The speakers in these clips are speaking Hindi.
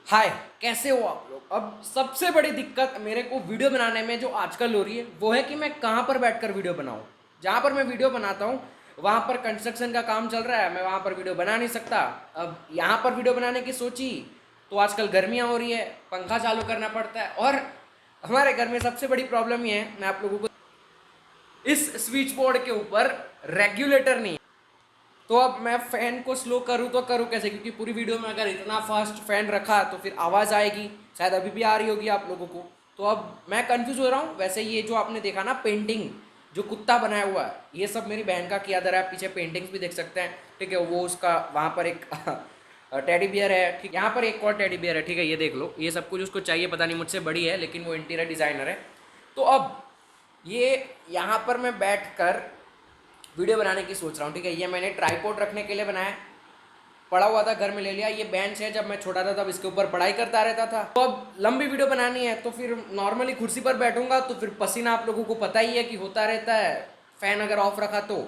हाय, कैसे हो आप लोग। अब सबसे बड़ी दिक्कत मेरे को वीडियो बनाने में जो आजकल हो रही है वो है कि मैं कहाँ पर बैठकर वीडियो बनाऊँ। जहाँ पर मैं वीडियो बनाता हूँ वहाँ पर कंस्ट्रक्शन का काम चल रहा है, मैं वहाँ पर वीडियो बना नहीं सकता। अब यहाँ पर वीडियो बनाने की सोची तो आजकल गर्मियाँ हो रही है, पंखा चालू करना पड़ता है। और हमारे घर में सबसे बड़ी प्रॉब्लम ये है, मैं आप लोगों को, इस स्विच बोर्ड के ऊपर रेगुलेटर नहीं है। तो अब मैं फ़ैन को स्लो करूँ तो करूँ कैसे, क्योंकि पूरी वीडियो में अगर इतना फास्ट फ़ैन रखा तो फिर आवाज़ आएगी, शायद अभी भी आ रही होगी आप लोगों को। तो अब मैं कंफ्यूज हो रहा हूँ। वैसे ये जो आपने देखा ना पेंटिंग, जो कुत्ता बनाया हुआ है, ये सब मेरी बहन का किया धरा है। पीछे पेंटिंग्स भी देख सकते हैं, ठीक है। वो उसका वहाँ पर एक टेडी बियर है, ठीक। यहाँ पर एक और टेडी बियर है, ठीक है। ये देख लो, ये सब कुछ उसको चाहिए, पता नहीं मुझसे बड़ी है लेकिन वो इंटीरियर डिज़ाइनर है। तो अब ये यहाँ पर मैं बैठ कर वीडियो बनाने की सोच रहा हूँ, ठीक है। ये मैंने ट्राईपोड रखने के लिए बनाया, पड़ा हुआ था घर में, ले लिया। ये बेंच है, जब मैं छोटा था तब इसके ऊपर पढ़ाई करता रहता था। तो अब लंबी वीडियो बनानी है तो फिर नॉर्मली कुर्सी पर बैठूंगा तो फिर पसीना आप लोगों को पता ही है कि होता रहता है, फैन अगर ऑफ रखा तो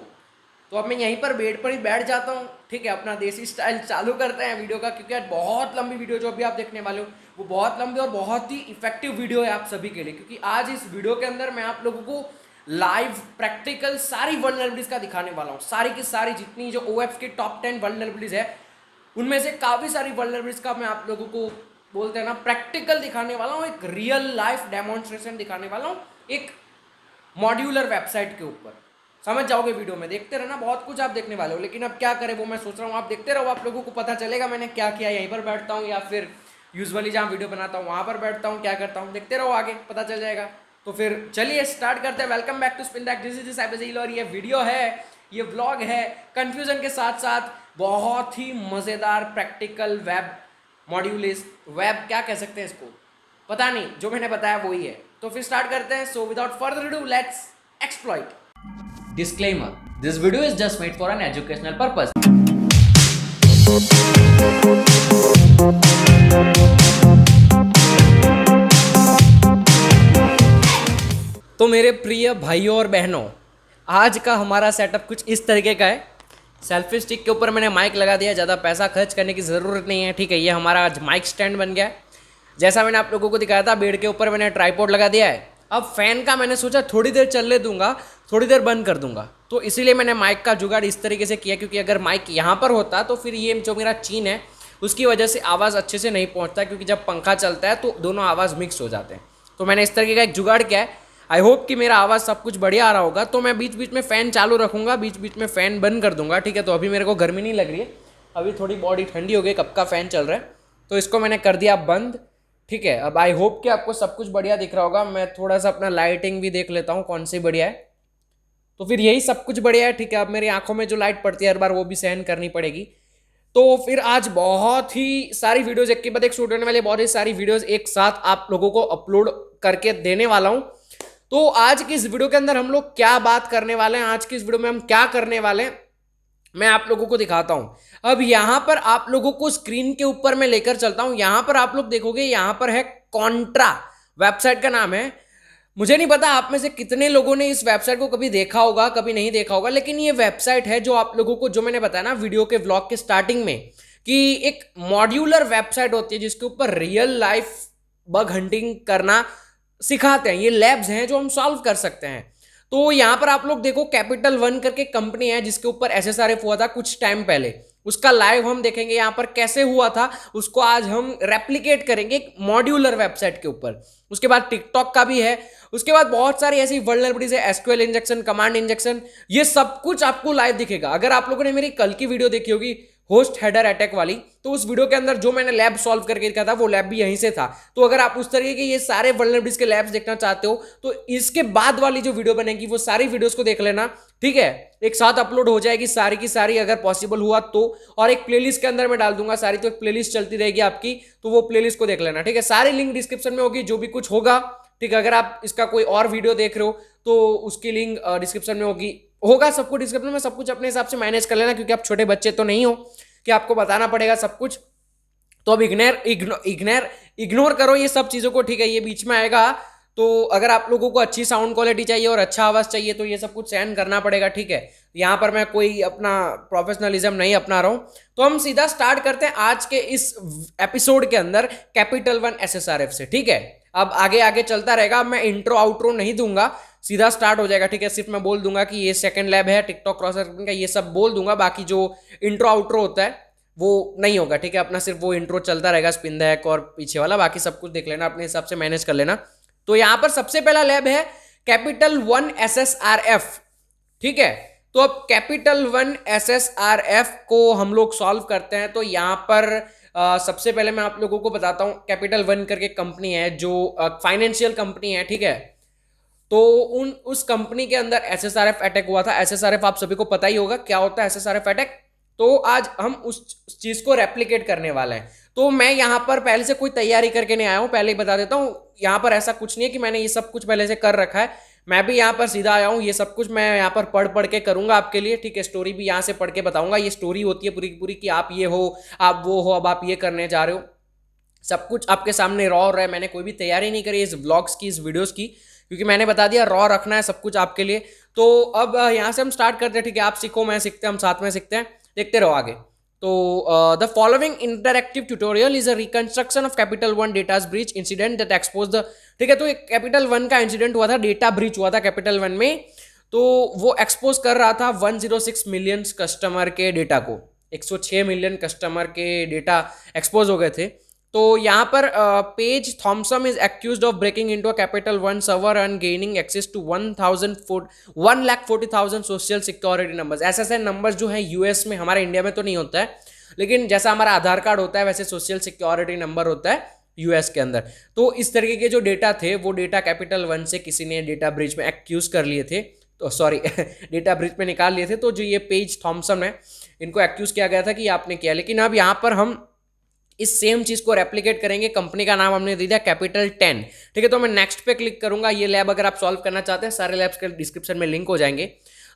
अब मैं यहीं पर बेड पर ही बैठ जाता हूँ, ठीक है। अपना देसी स्टाइल चालू करते हैं वीडियो का, क्योंकि आज बहुत लंबी वीडियो जो अभी आप देखने वाले हो वो बहुत लंबी और बहुत ही इफेक्टिव वीडियो है आप सभी के लिए। क्योंकि आज इस वीडियो के अंदर मैं आप लोगों को लाइव प्रैक्टिकल सारी वर्नरेबिलिटीज का दिखाने वाला हूँ। सारी की सारी जितनी जो ओएफ्स की टॉप 10 वर्नरेबिलिटीज है उनमें से काफ़ी सारी वर्नरेबिलिटीज का मैं आप लोगों को बोलते हैं ना प्रैक्टिकल दिखाने वाला हूँ, एक रियल लाइफ डेमोन्स्ट्रेशन दिखाने वाला हूँ, एक मॉड्यूलर वेबसाइट के ऊपर। समझ जाओगे वीडियो में, देखते रहना, बहुत कुछ आप देखने वाले हो। लेकिन अब क्या करें वो मैं सोच रहा हूँ, आप देखते रहो, आप लोगों को पता चलेगा मैंने क्या किया। यहीं पर बैठता हूँ या फिर यूजुअली जहाँ वीडियो बनाता हूँ वहाँ पर बैठता हूँ, क्या करता हूँ देखते रहो, आगे पता चल जाएगा। तो फिर चलिए स्टार्ट करते हैं। Welcome back to spin that, this is cyber zeal. और ये वीडियो है, ये व्लॉग है, कंफ्यूजन के साथ साथ बहुत ही मज़ेदार प्रैक्टिकल वेब मॉड्यूल। इस वेब क्या कह सकते हैं इसको, पता नहीं, जो मैंने बताया वही है। तो फिर स्टार्ट करते हैं। So without further do let's exploit. Disclaimer: This video is just made for an educational purpose. तो मेरे प्रिय भाइयों और बहनों, आज का हमारा सेटअप कुछ इस तरीके का है। सेल्फी स्टिक के ऊपर मैंने माइक लगा दिया, ज़्यादा पैसा खर्च करने की ज़रूरत नहीं है, ठीक है। ये हमारा आज माइक स्टैंड बन गया है। जैसा मैंने आप लोगों को दिखाया था, बेड के ऊपर मैंने ट्राईपोड लगा दिया है। अब फैन का मैंने सोचा थोड़ी देर चलने दूंगा, थोड़ी देर बंद कर दूंगा। तो इसीलिए मैंने माइक का जुगाड़ इस तरीके से किया, क्योंकि अगर माइक यहाँ पर होता तो फिर ये जो मेरा चीन है उसकी वजह से आवाज़ अच्छे से नहीं पहुँचता, क्योंकि जब पंखा चलता है तो दोनों आवाज़ मिक्स हो जाते हैं। तो मैंने इस तरीके का एक जुगाड़ किया है। आई होप कि मेरा आवाज़ सब कुछ बढ़िया आ रहा होगा। तो मैं बीच बीच में फ़ैन चालू रखूँगा, बीच बीच में फ़ैन बंद कर दूंगा, ठीक है। तो अभी मेरे को गर्मी नहीं लग रही है, अभी थोड़ी बॉडी ठंडी हो गई, कब का फ़ैन चल रहा है। तो इसको मैंने कर दिया बंद, ठीक है। अब आई होप कि आपको सब कुछ बढ़िया दिख रहा होगा। मैं थोड़ा सा अपना लाइटिंग भी देख लेता हूँ कौन सी बढ़िया है। तो फिर यही सब कुछ बढ़िया है, ठीक है। अब मेरी आंखों में जो लाइट पड़ती है हर बार वो भी सहन करनी पड़ेगी। तो फिर आज बहुत ही सारी वीडियोज एक के बाद एक शूट होने वाली, बहुत ही सारी वीडियोज एक साथ आप लोगों को अपलोड करके देने वाला हूँ। तो आज की इस वीडियो के अंदर हम लोग क्या बात करने वाले हैं, आज की इस वीडियो में हम क्या करने वाले हैं, मैं आप लोगों को दिखाता हूं। अब यहां पर आप लोगों को स्क्रीन के ऊपर मैं लेकर चलता हूं। यहां पर आप लोग देखोगे, यहां पर है कॉन्ट्रा, वेबसाइट का नाम है। मुझे नहीं पता आप में से कितने लोगों ने इस वेबसाइट को कभी देखा होगा, कभी नहीं देखा होगा, लेकिन ये वेबसाइट है जो आप लोगों को, जो मैंने बताया ना वीडियो के व्लॉग के स्टार्टिंग में, कि एक मॉड्यूलर वेबसाइट होती है जिसके ऊपर रियल लाइफ बग हंटिंग करना सिखाते हैं। ये लैब्स हैं जो हम सॉल्व कर सकते हैं। तो यहाँ पर आप लोग देखो, कैपिटल वन करके कंपनी है जिसके ऊपर SSRF हुआ था कुछ टाइम पहले, उसका लाइव हम देखेंगे यहाँ पर कैसे हुआ था, उसको आज हम रेप्लिकेट करेंगे एक मॉड्यूलर वेबसाइट के ऊपर। उसके बाद टिकटॉक का भी है, उसके बाद बहुत सारी ऐसी वर्नरेबिलिटीज है, SQL इंजेक्शन, कमांड इंजेक्शन, ये सब कुछ आपको लाइव दिखेगा। अगर आप लोगों ने मेरी कल की वीडियो देखी होगी होस्ट हेडर अटैक वाली, तो उस वीडियो के अंदर जो मैंने लैब सॉल्व करके दिखा था वो लैब भी यहीं से था। तो अगर आप उस तरीके के ये सारे वर्नरेबिलिटीज के लैब्स देखना चाहते हो तो इसके बाद वाली जो वीडियो बनेगी वो सारी वीडियोस को देख लेना, ठीक है। एक साथ अपलोड हो जाएगी सारी की सारी, अगर पॉसिबल हुआ तो। और एक प्लेलिस्ट के अंदर मैं डाल दूंगा सारी, तो एक प्लेलिस्ट चलती रहेगी आपकी, तो वो प्लेलिस्ट को देख लेना, ठीक है। सारी लिंक डिस्क्रिप्शन में होगी, जो भी कुछ होगा, ठीक है। अगर आप इसका कोई और वीडियो देख रहे हो तो उसकी लिंक डिस्क्रिप्शन में होगा सब कुछ डिस्क्रिप्शन में। सब कुछ अपने हिसाब से मैनेज कर लेना, क्योंकि आप छोटे बच्चे तो नहीं हो कि आपको बताना पड़ेगा सब कुछ। तो अब इग्नोर करो ये सब चीज़ों को, ठीक है। ये बीच में आएगा, तो अगर आप लोगों को अच्छी साउंड क्वालिटी चाहिए और अच्छा आवाज़ चाहिए तो ये सब कुछ सहन करना पड़ेगा, ठीक है। यहाँ पर मैं कोई अपना प्रोफेशनलिज्म नहीं अपना रहा हूँ। तो हम सीधा स्टार्ट करते हैं आज के इस एपिसोड के अंदर कैपिटल वन एसएसआरएफ से, ठीक है। अब आगे आगे चलता रहेगा, मैं इंट्रो आउट्रो नहीं दूंगा, सीधा स्टार्ट हो जाएगा, ठीक है। सिर्फ मैं बोल दूंगा कि ये सेकंड लैब है टिकटॉक क्रॉसर का, ये सब बोल दूंगा, बाकी जो इंट्रो आउट्रो होता है वो नहीं होगा, ठीक है। अपना सिर्फ वो इंट्रो चलता रहेगा, स्पिन द हैक और पीछे वाला, बाकी सब कुछ देख लेना अपने हिसाब से, मैनेज कर लेना। तो यहां पर सबसे पहला लैब है कैपिटल वन एसएसआरएफ, ठीक है। तो अब कैपिटल वन एसएसआरएफ को हम लोग सॉल्व करते हैं। तो यहां पर सबसे पहले मैं आप लोगों को बताता हूं, कैपिटल वन करके कंपनी है जो फाइनेंशियल कंपनी है, ठीक है। तो उस कंपनी के अंदर एसएसआरएफ अटैक हुआ था। एसएसआरएफ आप सभी को पता ही होगा क्या होता है एसएसआरएफ अटैक। तो आज हम उस चीज को रेप्लिकेट करने वाले हैं। तो मैं यहाँ पर पहले से कोई तैयारी करके नहीं आया हूँ, पहले ही बता देता हूँ। यहाँ पर ऐसा कुछ नहीं है कि मैंने ये सब कुछ पहले से कर रखा है, मैं भी यहाँ पर सीधा आया हूँ। ये सब कुछ मैं यहाँ पर पढ़ पढ़ के करूंगा आपके लिए, ठीक है। स्टोरी भी यहाँ से पढ़ के बताऊंगा। ये स्टोरी होती है पूरी की पूरी कि आप ये हो, आप वो हो, अब आप ये करने जा रहे हो। सब कुछ आपके सामने रॉ है, मैंने कोई भी तैयारी नहीं करी इस व्लॉग्स की, इस वीडियोस की, क्योंकि मैंने बता दिया रॉ रखना है सब कुछ आपके लिए। तो अब यहाँ से हम स्टार्ट करते हैं, ठीक है। आप सीखो, मैं सीखते हैं, हम साथ में सीखते हैं, देखते रहो आगे। तो the following interactive tutorial is a reconstruction of capital one data breach incident that expose the, ठीक है। तो एक कैपिटल वन का इंसिडेंट हुआ था, डेटा ब्रीच हुआ था कैपिटल वन में। तो वो एक्सपोज कर रहा था 106 मिलियन कस्टमर के डेटा को, 106 मिलियन कस्टमर के डेटा एक्सपोज हो गए थे। तो यहाँ पर Paige Thompson is accused of breaking into a Capital One server and gaining access to 1,40,000 social security numbers. ऐसे ऐसे नंबर्स जो है यूएस में, हमारे इंडिया में तो नहीं होता है, लेकिन जैसा हमारा आधार कार्ड होता है वैसे सोशल सिक्योरिटी नंबर होता है यूएस के अंदर। तो इस तरीके के जो डेटा थे वो डेटा कैपिटल वन से किसी ने डेटा ब्रीच में एक्यूज कर लिए थे, तो सॉरी डेटा ब्रीच में निकाल लिए थे। तो जो ये पेज थॉमसन है, इनको एक्यूज किया गया था कि आपने किया। लेकिन अब यहाँ पर हम इस सेम चीज को रेप्लिकेट करेंगे। कंपनी का नाम हमने दे दिया कैपिटल 10, ठीक है। तो मैं नेक्स्ट पे क्लिक करूंगा। ये लैब अगर आप सॉल्व करना चाहते हैं, सारे लैब्स के डिस्क्रिप्शन में लिंक हो जाएंगे।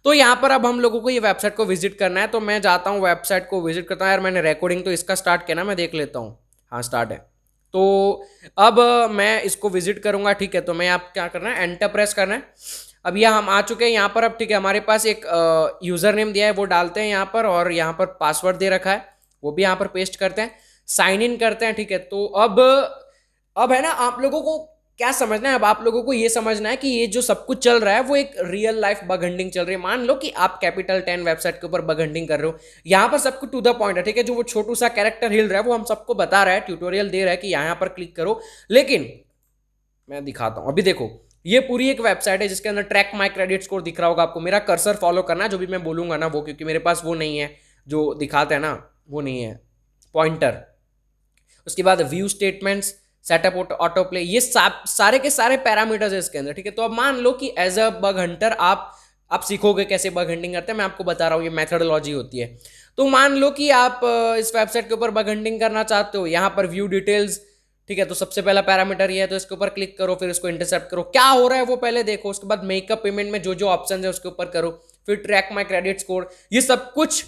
तो यहाँ पर अब हम लोगों को ये वेबसाइट को विजिट करना है। तो मैं जाता हूँ वेबसाइट को विजिट करता हूँ। यार मैंने रिकॉर्डिंग तो इसका स्टार्ट किया ना, मैं देख लेता हूँ, हाँ स्टार्ट है। तो अब मैं इसको विजिट करूंगा, ठीक है। तो मैं आप क्या करना है, एंटर प्रेस करना है। अब यह हम आ चुके हैं यहाँ पर। अब ठीक है, हमारे पास एक यूजर नेम दिया है, वो डालते हैं यहाँ पर, और यहाँ पर पासवर्ड दे रखा है, वो भी यहाँ पर पेस्ट करते हैं, साइन इन करते हैं, ठीक है। तो अब है ना, आप लोगों को क्या समझना है, अब आप लोगों को ये समझना है कि ये जो सब कुछ चल रहा है वो एक रियल लाइफ बग हंटिंग चल रही है। मान लो कि आप कैपिटल 10 वेबसाइट के ऊपर बग हंटिंग कर रहे हो, यहाँ पर सब कुछ टू द पॉइंट है, ठीक है। जो वो छोटू सा कैरेक्टर हिल रहा है वो हम सबको बता रहा है, ट्यूटोरियल दे रहा है कि यहाँ पर क्लिक करो। लेकिन मैं दिखाता हूँ, अभी देखो, ये पूरी एक वेबसाइट है जिसके अंदर ट्रैक माई क्रेडिट स्कोर दिख रहा होगा आपको। मेरा कर्सर फॉलो करना, जो भी मैं बोलूंगा ना वो, क्योंकि मेरे पास वो नहीं है जो दिखाता है ना, वो नहीं है पॉइंटर। उसके बाद view statements, setup auto play, ये सारे के सारे पैरामीटर्स है इसके अंदर, ठीक है। तो अब मान लो कि एज अ बग हंटर आप सीखोगे कैसे बग हंटिंग करते हैं, मैं आपको बता रहा हूँ, ये मेथडोलॉजी होती है। तो मान लो कि आप इस वेबसाइट के ऊपर बग हंटिंग करना चाहते हो, यहाँ पर व्यू डिटेल्स, ठीक है। तो सबसे पहला पैरामीटर ये है, तो इसके ऊपर क्लिक करो, फिर इसको इंटरसेप्ट करो, क्या हो रहा है वो पहले देखो। उसके बाद मेकअप पेमेंट में जो जो ऑप्शन है उसके ऊपर करो, फिर ट्रैक माई क्रेडिट स्कोर, ये सब कुछ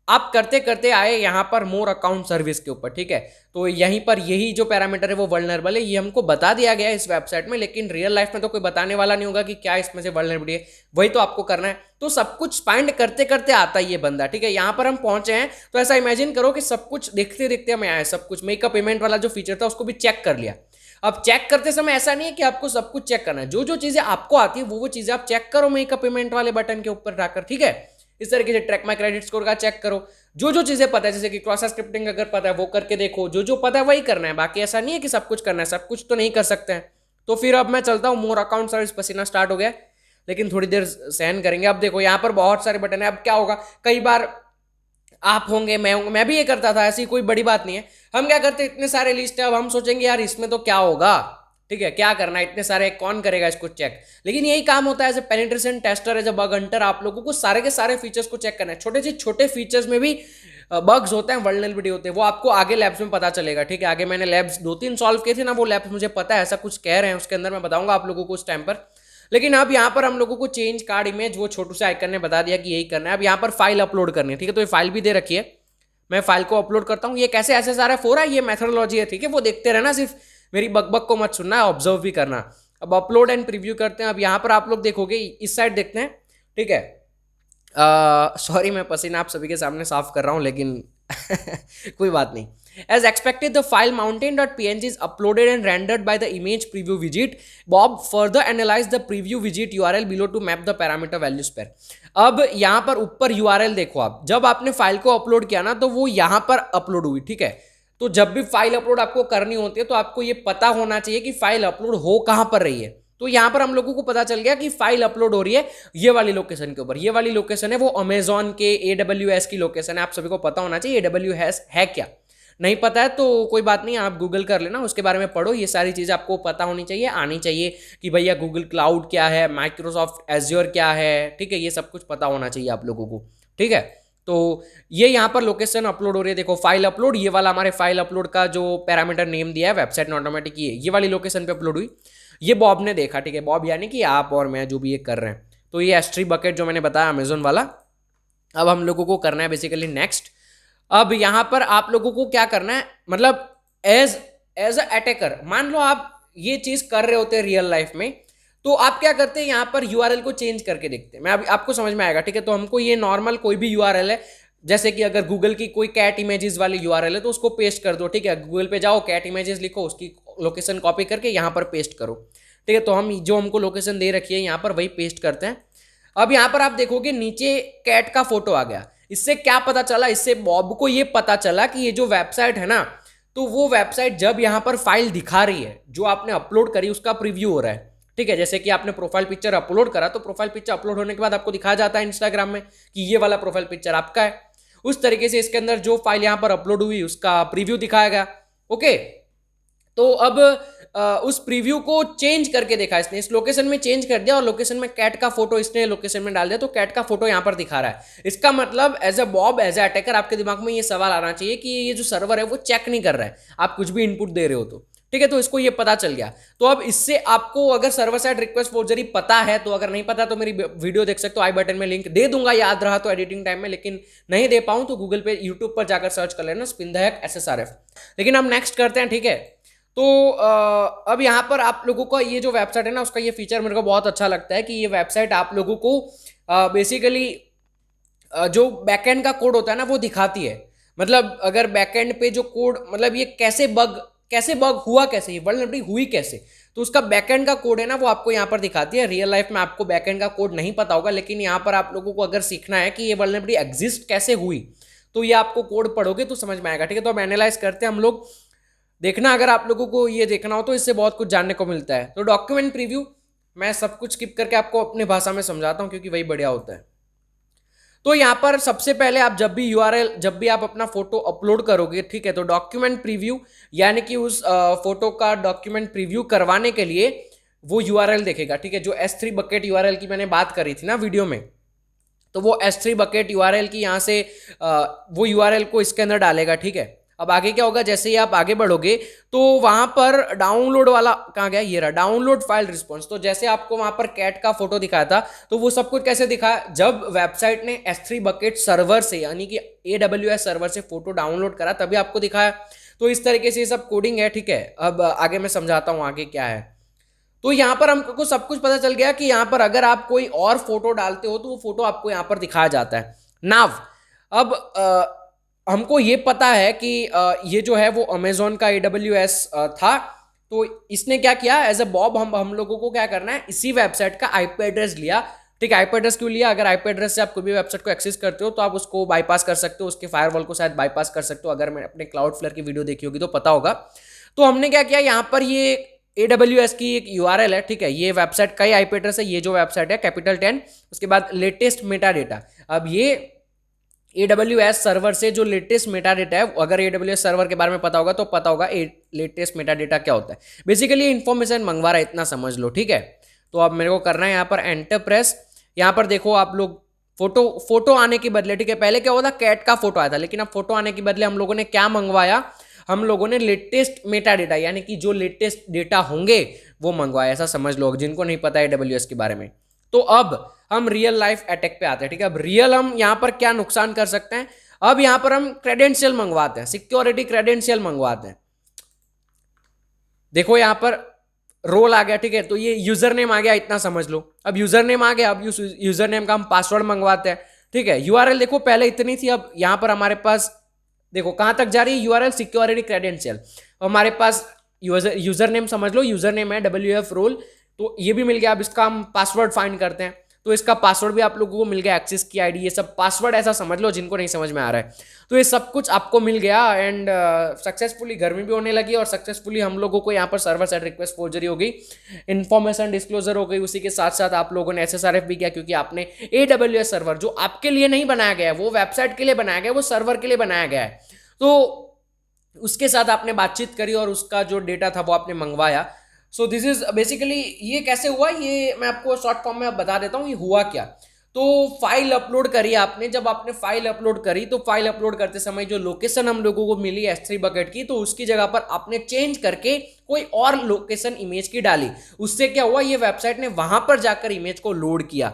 आप करते करते आए यहाँ पर मोर अकाउंट सर्विस के ऊपर, ठीक है। तो यहीं पर यही जो पैरामीटर है वो वल्नरेबल है, ये हमको बता दिया गया है इस वेबसाइट में, लेकिन रियल लाइफ में तो कोई बताने वाला नहीं होगा कि क्या इसमें से वल्नरेबिलिटी है, वही तो आपको करना है। तो सब कुछ फाइंड करते करते आता है ये बंदा, ठीक है। यहाँ पर हम पहुंचे हैं, तो ऐसा इमेजिन करो कि सब कुछ देखते देखते हमें आए, सब कुछ मेकअप पेमेंट वाला जो फीचर था उसको भी चेक कर लिया। अब चेक करते समय ऐसा नहीं है कि आपको सब कुछ चेक करना है, जो जो चीजें आपको आती है वो चीजें आप चेक करो मेकअप पेमेंट वाले बटन के ऊपर जाकर, ठीक है। इस तरीके से ट्रैक माई क्रेडिट स्कोर का चेक करो, जो जो चीजें पता है, जैसे कि क्रॉस स्क्रिप्टिंग अगर पता है वो करके देखो, जो जो पता है वही करना है, बाकी ऐसा नहीं है कि सब कुछ करना है, सब कुछ तो नहीं कर सकते हैं। तो फिर अब मैं चलता हूँ मोर अकाउंट सर्विस, पसीना स्टार्ट हो गया, लेकिन थोड़ी देर सहन करेंगे। अब देखो यहाँ पर बहुत सारे बटन है। अब क्या होगा, कई बार आप होंगे, मैं होंगे, मैं भी ये करता था, ऐसी कोई बड़ी बात नहीं है। हम क्या करते, इतने सारे लिस्ट है, अब हम सोचेंगे यार इसमें तो क्या होगा, ठीक है, क्या करना है, इतने सारे कौन करेगा इसको चेक। लेकिन यही काम होता है as a penetration tester, as a bug hunter, आप लोगों को सारे के सारे फीचर्स को चेक करना है। छोटे से छोटे फीचर्स में भी बग्स होते हैं, वल्नरेबिलिटी होते हैं, वो आपको आगे लैब्स में पता चलेगा, ठीक है। आगे मैंने लैब्स 2-3 सॉल्व किए थे ना, वो लैब्स मुझे पता है ऐसा कुछ कह रहे हैं उसके अंदर, मैं बताऊंगा आप लोगों को उस टाइम पर। लेकिन अब यहाँ पर हम लोगों को चेंज कार्ड इमेज, वो छोटू से आइकन ने बता दिया कि यही करना है। अब यहाँ पर फाइल अपलोड करनी है, ठीक है। तो ये फाइल भी दे रखी है, मैं फाइल को अपलोड करता हूँ। ये कैसे ऐसे सारा हो रहा है, ये मेथडोलॉजी है, ठीक है। वो देखते रहना, सिर्फ मेरी बकबक को मत सुनना है, ऑब्जर्व भी करना। अब अपलोड एंड प्रीव्यू करते हैं। अब यहाँ पर आप लोग देखोगे, इस साइड देखते हैं, ठीक है। सॉरी मैं पसीना आप सभी के सामने साफ कर रहा हूँ, लेकिन कोई बात नहीं. As expected, the file mountain.png is uploaded and rendered by the image preview widget. Bob further analyzed the preview widget URL below to map the parameter values pair. अब यहाँ पर ऊपर URL देखो आप, जब आपने फाइल को अपलोड किया ना तो वो यहाँ पर अपलोड हुई, ठीक है. तो जब भी फाइल अपलोड आपको करनी होती है तो आपको ये पता होना चाहिए कि फाइल अपलोड हो कहाँ पर रही है. तो यहाँ पर हम लोगों को पता चल गया कि फाइल अपलोड हो रही है ये वाली लोकेशन के ऊपर. ये वाली लोकेशन है वो अमेजॉन के AWS की लोकेशन है. आप सभी को पता होना चाहिए AWS है क्या. नहीं पता है तो कोई बात नहीं, आप गूगल कर लेना, उसके बारे में पढ़ो. ये सारी चीज़ें आपको पता होनी चाहिए, आनी चाहिए कि भैया गूगल क्लाउड क्या है, माइक्रोसॉफ्ट एज्योर क्या है, ठीक है. ये सब कुछ पता होना चाहिए आप लोगों को, ठीक है. तो ये यहाँ पर लोकेशन अपलोड हो रही है, देखो फाइल अपलोड. ये वाला हमारे फाइल अपलोड का जो पैरामीटर नेम दिया है वेबसाइट ऑटोमेटिक, ये वाली लोकेशन पे अपलोड हुई. ये बॉब ने देखा, ठीक है. बॉब यानी कि आप और मैं जो भी ये कर रहे हैं. तो ये S3 बकेट जो मैंने बताया अमेजोन वाला, अब हम लोगों को करना है बेसिकली नेक्स्ट. अब यहां पर आप लोगों को क्या करना है, मतलब एज एज अ अटैकर मान लो आप ये चीज कर रहे होते हैं रियल लाइफ में, तो आप क्या करते हैं यहाँ पर यूआरएल को चेंज करके देखते हैं. मैं अभी आपको समझ में आएगा, ठीक है. तो हमको ये नॉर्मल कोई भी यूआरएल है, जैसे कि अगर गूगल की कोई कैट इमेजेस वाली यूआरएल है तो उसको पेस्ट कर दो, ठीक है. गूगल पे जाओ, कैट इमेजेस लिखो, उसकी लोकेशन कॉपी करके यहाँ पर पेस्ट करो, ठीक है. तो हम जो हमको लोकेशन दे रखी है यहाँ पर वही पेस्ट करते हैं. अब यहाँ पर आप देखोगे नीचे कैट का फोटो आ गया. इससे क्या पता चला, इससे बॉब को ये पता चला कि ये जो वेबसाइट है ना, तो वो वेबसाइट जब यहाँ पर फाइल दिखा रही है जो आपने अपलोड करी उसका प्रीव्यू हो रहा है, ठीक है. जैसे कि आपने प्रोफाइल पिक्चर अपलोड करा तो प्रोफाइल पिक्चर अपलोड होने के बाद आपको दिखाया जाता है इंस्टाग्राम में कि ये वाला प्रोफाइल पिक्चर आपका है. उस तरीके से इसके अंदर जो फाइल यहाँ पर अपलोड हुई उसका प्रीव्यू दिखाया गया. ओके, तो अब उस प्रीव्यू को चेंज करके देखा इसने, इस लोकेशन में चेंज कर दिया और लोकेशन में कैट का फोटो इसने लोकेशन में डाल दिया, तो कैट का फोटो यहाँ पर दिखा रहा है. इसका मतलब as a Bob, as a attacker आपके दिमाग में ये सवाल आना चाहिए कि ये जो सर्वर है वो चेक नहीं कर रहा है आप कुछ भी इनपुट दे रहे हो तो, ठीक है. तो इसको ये पता चल गया. तो अब इससे आपको अगर सर्वर साइड रिक्वेस्ट फोर्जरी पता है तो, अगर नहीं पता तो मेरी वीडियो देख सकते हो, आई बटन में लिंक दे दूंगा याद रहा तो एडिटिंग टाइम में, लेकिन नहीं दे पाऊं तो गूगल पे यूट्यूब पर जाकर सर्च कर लेना स्पिन द हैक SSRF. लेकिन हम नेक्स्ट करते हैं, ठीक है. तो अब यहाँ पर आप लोगों को ये जो वेबसाइट है ना उसका ये फीचर मेरे को बहुत अच्छा लगता है कि ये वेबसाइट आप लोगों को बेसिकली जो बैकएंड का कोड होता है ना वो दिखाती है. मतलब अगर बैकएंड पे जो कोड, मतलब ये कैसे बग हुआ, कैसे ये वल्नरेबिलिटी हुई कैसे, तो उसका बैकएंड का कोड है ना वो आपको यहाँ पर दिखाती है. रियल लाइफ में आपको बैकएंड का कोड नहीं पता होगा, लेकिन यहाँ पर आप लोगों को अगर सीखना है कि ये वल्नरेबिलिटी एग्जिस्ट कैसे हुई तो ये आपको कोड पढ़ोगे तो समझ में आएगा, ठीक है. तो अब एनालाइज करते हैं हम लोग. देखना, अगर आप लोगों को ये देखना हो तो इससे बहुत कुछ जानने को मिलता है. तो डॉक्यूमेंट प्रीव्यू मैं सब कुछ स्किप करके आपको अपनी भाषा में समझाता हूँ क्योंकि वही बढ़िया होता है. तो यहाँ पर सबसे पहले आप जब भी यूआरएल, जब भी आप अपना फोटो अपलोड करोगे, ठीक है, तो डॉक्यूमेंट प्रीव्यू यानी कि उस फोटो का डॉक्यूमेंट प्रीव्यू करवाने के लिए वो यूआरएल देखेगा, ठीक है. जो S3 बकेट यूआरएल की मैंने बात करी थी ना वीडियो में, तो वो S3 बकेट यूआरएल की यहाँ से वो यूआरएल को इसके अंदर डालेगा, ठीक है. अब आगे क्या होगा, जैसे ही आप आगे बढ़ोगे तो वहां पर डाउनलोड वाला कहाँ गया, ये रहा डाउनलोड फाइल रिस्पॉन्स. तो जैसे आपको वहां पर कैट का फोटो दिखाया था तो वो सब कुछ कैसे दिखा, जब वेबसाइट ने S3 बकेट सर्वर से यानी कि AWS सर्वर से फोटो डाउनलोड करा तभी आपको दिखाया. तो इस तरीके से ये सब कोडिंग है, ठीक है. अब आगे मैं समझाता हूँ आगे क्या है. तो यहाँ पर हमको सब कुछ पता चल गया कि यहाँ पर अगर आप कोई और फोटो डालते हो तो वो फोटो आपको यहाँ पर दिखाया जाता है. नाव अब हमको ये पता है कि ये जो है वो अमेजोन का AWS था. तो इसने क्या किया, एज अ बॉब हम लोगों को क्या करना है, इसी वेबसाइट का IP एड्रेस लिया, ठीक है. IP एड्रेस क्यों लिया, अगर IP एड्रेस से आप कोई भी वेबसाइट को एक्सेस करते हो तो आप उसको बाईपास कर सकते हो, उसके फायरवॉल को शायद बाईपास कर सकते हो. अगर मैंने अपने क्लाउडफ्लेयर की वीडियो देखी होगी तो पता होगा. तो हमने क्या किया, यहाँ पर ये AWS की एक URL है, ठीक है. ये वेबसाइट का ही IP एड्रेस है. ये जो वेबसाइट है कैपिटल 10, उसके बाद लेटेस्ट मेटा डेटा. अब ये AWS सर्वर से जो लेटेस्ट मेटा डेटा है, अगर AWS सर्वर के बारे में पता होगा तो पता होगा लेटेस्ट मेटा डेटा क्या होता है. बेसिकली इन्फॉर्मेशन मंगवा रहा है, इतना समझ लो, ठीक है. तो अब मेरे को करना है यहाँ पर एंटर प्रेस. यहाँ पर देखो आप लोग फोटो आने के बदले, ठीक है, पहले क्या होता कैट का फोटो आया था, लेकिन अब फोटो आने के बदले हम लोगों ने क्या मंगवाया, हम लोगों ने लेटेस्ट मेटा डेटा यानी कि जो लेटेस्ट डेटा होंगे वो मंगवाया, ऐसा समझ लो जिनको नहीं पता है AWS के बारे में. तो अब हम रियल लाइफ अटैक पे आते हैं, ठीक है. अब रियल हम यहाँ पर क्या नुकसान कर सकते हैं, अब यहाँ पर हम क्रेडेंशियल मंगवाते हैं, सिक्योरिटी क्रेडेंशियल मंगवाते हैं. देखो यहाँ पर रोल आ गया, ठीक है. तो ये यूजर नेम आ गया, इतना समझ लो. अब यूजर नेम आ गया, अब यूजर नेम का हम पासवर्ड मंगवाते हैं, ठीक है, यूआरएल देखो पहले इतनी थी, अब यहाँ पर हमारे पास देखो कहाँ तक जा रही है यूआरएल, सिक्योरिटी क्रेडेंशियल। हमारे पास यूजर नेम समझ लो, यूजर नेम है WF रोल, तो ये भी मिल गया। अब इसका हम पासवर्ड फाइंड करते हैं, तो इसका पासवर्ड भी आप लोगों को मिल गया, एक्सेस की आईडी, ये सब पासवर्ड ऐसा समझ लो जिनको नहीं समझ में आ रहा है। तो ये सब कुछ आपको मिल गया एंड सक्सेसफुली गर्मी भी होने लगी और सक्सेसफुली हम लोगों को यहाँ पर सर्वर साइड रिक्वेस्ट फोर्जरी हो गई, इन्फॉर्मेशन डिस्क्लोजर हो गई। उसी के साथ साथ आप लोगों ने SSRF भी किया, क्योंकि आपने AWS सर्वर जो आपके लिए नहीं बनाया गया है, वो वेबसाइट के लिए बनाया गया है, वो सर्वर के लिए बनाया गया है, तो उसके साथ आपने बातचीत करी और उसका जो डेटा था वो आपने मंगवाया। सो दिस इज बेसिकली, ये कैसे हुआ ये मैं आपको शॉर्ट फॉर्म में बता देता हूँ ये हुआ क्या। तो फाइल अपलोड करी आपने, जब आपने फाइल अपलोड करी तो फाइल अपलोड करते समय जो लोकेशन हम लोगों को मिली S3 बकेट की, तो उसकी जगह पर आपने चेंज करके कोई और लोकेशन इमेज की डाली। उससे क्या हुआ, ये वेबसाइट ने वहां पर जाकर इमेज को लोड किया।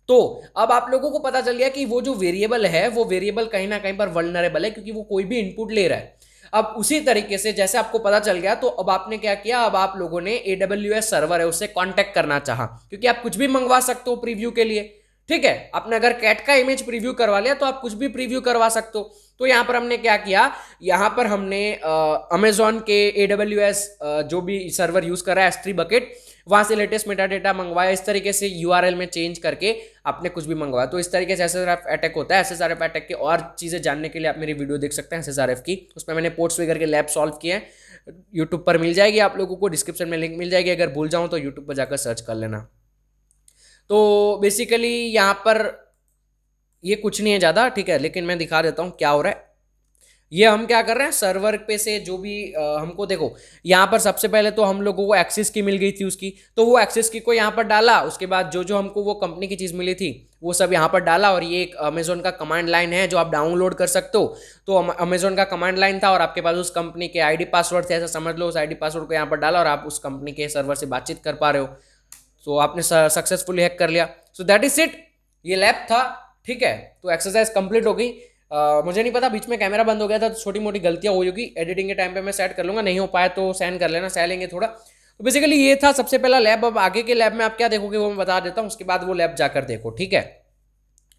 तो अब आप लोगों को पता चल गया कि वो जो वेरिएबल है वो वेरिएबल कहीं ना कहीं पर वल्नरेबल है, क्योंकि वो कोई भी इनपुट ले रहा है। अब उसी तरीके से जैसे आपको पता चल गया, तो अब आपने क्या किया, अब आप लोगों ने AWS सर्वर है उससे कांटेक्ट करना चाहा, क्योंकि आप कुछ भी मंगवा सकते हो प्रीव्यू के लिए। ठीक है, आपने अगर कैट का इमेज प्रीव्यू करवा लिया तो आप कुछ भी प्रीव्यू करवा सकते हो। तो यहाँ पर हमने क्या किया, यहाँ पर हमने अमेजॉन के AWS जो भी सर्वर यूज कर रहा है S3 बकेट, वहां से लेटेस्ट मेटा डेटा मंगवाया, इस तरीके से URL में चेंज करके आपने कुछ भी मंगवाया। तो इस तरीके से SSRF अटैक होता है। SSRF अटैक की और चीजें जानने के लिए आप मेरी वीडियो देख सकते हैं SSRF की, उसमें मैंने पोर्ट्स वगैरह के लैब सॉल्व किए हैं, यूट्यूब पर मिल जाएगी आप लोगों को, डिस्क्रिप्शन में लिंक मिल जाएगी, अगर भूल जाऊं तो यूट्यूब पर जाकर सर्च कर लेना। तो बेसिकली यहाँ पर ये कुछ नहीं है ज़्यादा, ठीक है, लेकिन मैं दिखा देता हूँ क्या हो रहा है। ये हम क्या कर रहे हैं, सर्वर पे से जो भी हमको देखो, यहाँ पर सबसे पहले तो हम लोगों को एक्सेस की मिल गई थी उसकी, तो वो एक्सेस की को यहाँ पर डाला। उसके बाद जो जो हमको वो कंपनी की चीज़ मिली थी वो सब यहाँ पर डाला, और ये एक अमेजोन का कमांड लाइन है जो आप डाउनलोड कर सकते हो। तो अमेजोन का कमांड लाइन था और आपके पास उस कंपनी के ID पासवर्ड थे, ऐसा समझ लो। उस ID पासवर्ड को यहाँ पर डाला और आप उस कंपनी के सर्वर से बातचीत कर पा रहे हो। तो आपने सक्सेसफुली हैक कर लिया। सो दैट इज इट, ये लैब था। ठीक है, तो एक्सरसाइज कंप्लीट हो गई। मुझे नहीं पता, बीच में कैमरा बंद हो गया था तो छोटी मोटी गलतियां हुई होगी, एडिटिंग के टाइम पे मैं सेट कर लूंगा, नहीं हो पाया तो सहन कर लेना, सह लेंगे थोड़ा। तो बेसिकली ये था सबसे पहला लैब। अब आगे के लैब में आप क्या देखोगे वो मैं बता देता हूँ, उसके बाद वो लैब जाकर देखो। ठीक है,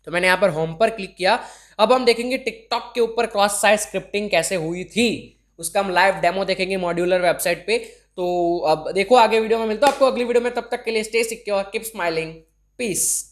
तो मैंने यहाँ पर होम पर क्लिक किया। अब हम देखेंगे टिकटॉक के ऊपर क्रॉस साइट स्क्रिप्टिंग कैसे हुई थी, उसका हम लाइव डेमो देखेंगे मॉड्यूलर वेबसाइट पे। तो अब देखो आगे वीडियो में, मिलता हूं आपको अगली वीडियो में, तब तक के लिए stay secure, keep smiling, piece.